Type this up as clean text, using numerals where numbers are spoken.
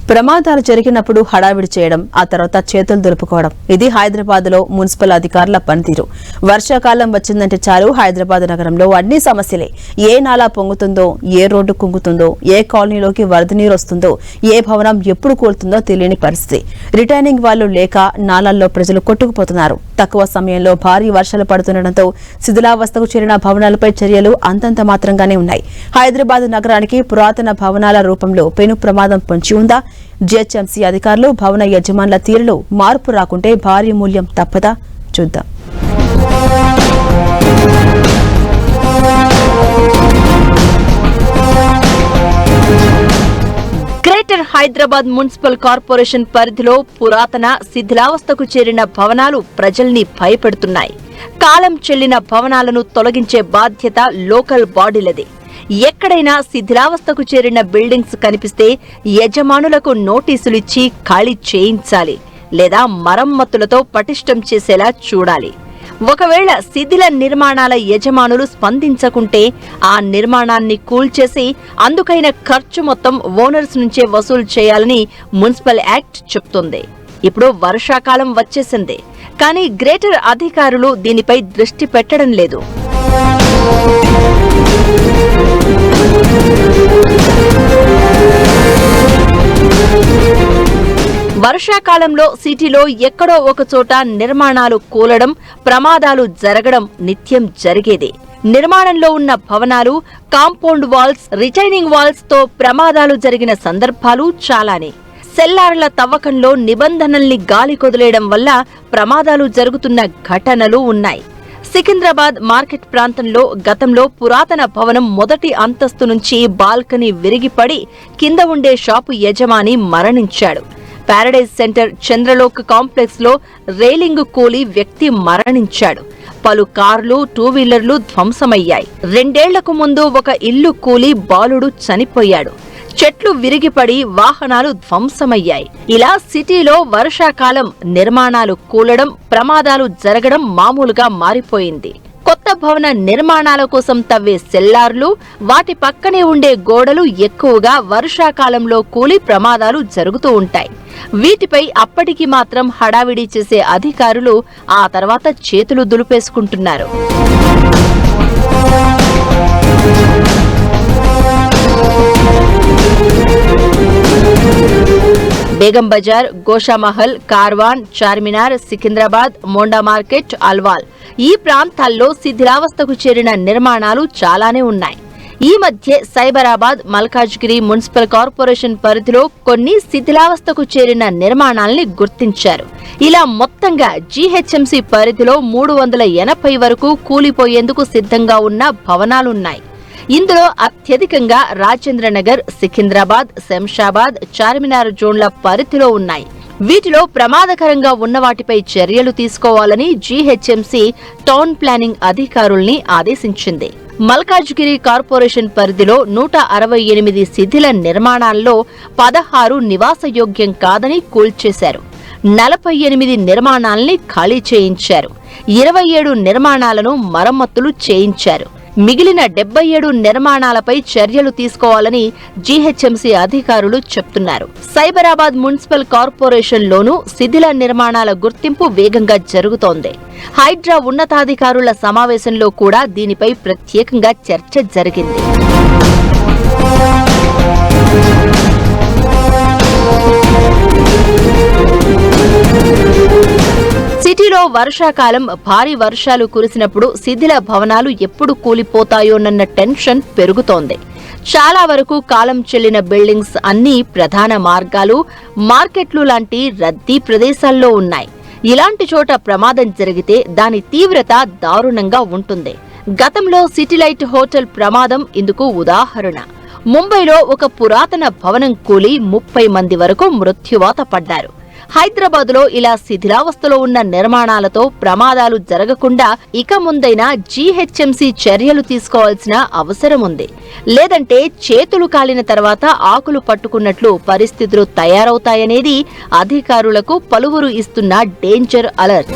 ప్రమాదాలు జరిగినప్పుడు హడావిడి చేయడం, ఆ తర్వాత చేతులు దులుపుకోవడం, ఇది హైదరాబాద్ లో మున్సిపల్ అధికారుల పనితీరు. వర్షాకాలం వచ్చిందంటే చాలు హైదరాబాద్ నగరంలో అన్ని సమస్యలే. ఏ నాలా పొంగుతుందో, ఏ రోడ్డు కుంగుతుందో, ఏ కాలనీలోకి వరద నీరు వస్తుందో, ఏ భవనం ఎప్పుడు కూలుతుందో తెలియని పరిస్థితి. రిటైనింగ్ వాళ్లు లేక నాలాల్లో ప్రజలు కొట్టుకుపోతున్నారు. తక్కువ సమయంలో భారీ వర్షాలు పడుతుండటంతో శిథిలావస్థకు చేరిన భవనాలపై చర్యలు అంతంత మాత్రంగానే ఉన్నాయి. హైదరాబాద్ నగరానికి పురాతన భవనాల రూపంలో పెను ప్రమాదం పొంచి ఉందా? జీహెచ్ఎంసీ అధికారులు, భవన యజమానుల తీరులో మార్పు రాకుంటే భారీ మూల్యం తప్పదా? చూద్దాం. గ్రేటర్ హైదరాబాద్ మున్సిపల్ కార్పొరేషన్ పరిధిలో పురాతన శిథిలావస్థకు చేరిన భవనాలు ప్రజల్ని భయపెడుతున్నాయి. కాలం చెల్లిన భవనాలను తొలగించే బాధ్యత లోకల్ బాడీలదే. ఎక్కడైనా శిథిలావస్థకు చేరిన బిల్డింగ్స్ కనిపిస్తే యజమానులకు నోటీసులిచ్చి ఖాళీ చేయించాలి, లేదా మరమ్మతులతో పటిష్టం చేసేలా చూడాలి. ఒకవేళ శిథిల నిర్మాణాల యజమానులు స్పందించకుంటే ఆ నిర్మాణాన్ని కూల్చేసి అందుకైన ఖర్చు మొత్తం ఓనర్స్ నుంచే వసూలు చేయాలని మున్సిపల్ యాక్ట్ చెప్తుంది. ఇప్పుడు వర్షాకాలం వచ్చేసింది, కానీ గ్రేటర్ అధికారులు దీనిపై దృష్టి పెట్టడం లేదు. వర్షాకాలంలో సిటీలో ఎక్కడో ఒక చోట నిర్మాణాలు కూలడం, ప్రమాదాలు జరగడం నిత్యం జరిగేదే. నిర్మాణంలో ఉన్న భవనాలు, కాంపౌండ్ వాల్స్, రిటైనింగ్ వాల్స్ తో ప్రమాదాలు జరిగిన సందర్భాలు చాలానే. సెల్లార్ల తవ్వకంలో నిబంధనల్ని గాలి కొదిలేయడం వల్ల ప్రమాదాలు జరుగుతున్న ఘటనలు ఉన్నాయి. సికింద్రాబాద్ మార్కెట్ ప్రాంతంలో గతంలో పురాతన భవనం మొదటి అంతస్తు నుంచి బాల్కనీ విరిగిపడి కింద ఉండే షాపు యజమాని మరణించాడు. పారడైజ్ సెంటర్ చంద్రలోక్ కాంప్లెక్స్ లో రైలింగ్ కూలి వ్యక్తి మరణించాడు. పలు కార్లు, టూ వీలర్లు ధ్వంసమయ్యాయి. 2 ఏళ్లకు ముందు ఒక ఇల్లు కూలి బాలుడు చనిపోయాడు. చెట్లు విరిగిపడి వాహనాలు ధ్వంసమయ్యాయి. ఇలా సిటీలో వర్షాకాలం నిర్మాణాలు కూలడం, ప్రమాదాలు జరగడం మామూలుగా మారిపోయింది. కొత్త భవన నిర్మాణాల కోసం తవ్వే సెల్లార్లు, వాటి పక్కనే ఉండే గోడలు ఎక్కువగా వర్షాకాలంలో కూలి ప్రమాదాలు జరుగుతూ ఉంటాయి. వీటిపై అప్పటికి మాత్రం హడావిడి చేసే అధికారులు ఆ తర్వాత చేతులు దులిపేసుకుంటున్నారు. బేగం బజార్, గోషామహల్, కార్వాన్, చార్మినార్, సికింద్రాబాద్, మోండా మార్కెట్, అల్వాల్ ఈ ప్రాంతాల్లో శిథిలావస్థకు చేరిన నిర్మాణాలు చాలానే ఉన్నాయి. ఈ మధ్య సైబరాబాద్, మల్కాజ్గిరి మున్సిపల్ కార్పొరేషన్ పరిధిలో కొన్ని శిథిలావస్థకు చేరిన నిర్మాణాల్ని గుర్తించారు. ఇలా మొత్తంగా జీహెచ్ఎంసీ పరిధిలో 380 వరకు కూలిపోయేందుకు సిద్ధంగా ఉన్న భవనాలున్నాయి. ఇందులో అత్యధికంగా రాజేంద్రనగర్, సికింద్రాబాద్, శంషాబాద్, చార్మినార్ జోన్ల పరిధిలో ఉన్నాయి. వీటిలో ప్రమాదకరంగా ఉన్న వాటిపై చర్యలు తీసుకోవాలని జీహెచ్ఎంసీ టౌన్ ప్లానింగ్ అధికారుల్ని ఆదేశించింది. మల్కాజ్గిరి కార్పొరేషన్ పరిధిలో 168 శిథిల నిర్మాణాల్లో 16 నివాసయోగ్యం కాదని కూల్చేశారు. 48 నిర్మాణాల్ని ఖాళీ చేయించారు. 27 నిర్మాణాలను మరమ్మతులు చేయించారు. మిగిలిన 77 నిర్మాణాలపై చర్యలు తీసుకోవాలని జీహెచ్ఎంసీ అధికారులు చెప్తున్నారు. సైబరాబాద్ మున్సిపల్ కార్పొరేషన్ లోనూ శిథిల నిర్మాణాల గుర్తింపు వేగంగా జరుగుతోంది. హైడ్రా ఉన్నతాధికారుల సమావేశంలో కూడా దీనిపై ప్రత్యేకంగా చర్చ జరిగింది. సిటీలో వర్షాకాలం భారీ వర్షాలు కురిసినప్పుడు శిథిల భవనాలు ఎప్పుడు కూలిపోతాయోనన్న టెన్షన్ పెరుగుతోంది. చాలా వరకు కాలం చెల్లిన బిల్డింగ్స్ అన్నీ ప్రధాన మార్గాలు, మార్కెట్లు లాంటి రద్దీ ప్రదేశాల్లో ఉన్నాయి. ఇలాంటి చోట ప్రమాదం జరిగితే దాని తీవ్రత దారుణంగా ఉంటుంది. గతంలో సిటీలైట్ హోటల్ ప్రమాదం ఇందుకు ఉదాహరణ. ముంబైలో ఒక పురాతన భవనం కూలి 30 మంది వరకు మృత్యువాత పడ్డారు. హైదరాబాద్ లో ఇలా శిథిలావస్థలో ఉన్న నిర్మాణాలతో ప్రమాదాలు జరగకుండా ఇక ముందైనా జీహెచ్ఎంసీ చర్యలు తీసుకోవాల్సిన అవసరం ఉంది. లేదంటే చేతులు కాలిన తర్వాత ఆకులు పట్టుకున్నట్లు పరిస్థితులు తయారవుతాయనేది అధికారులకు పలువురు ఇస్తున్న డేంజర్ అలర్ట్.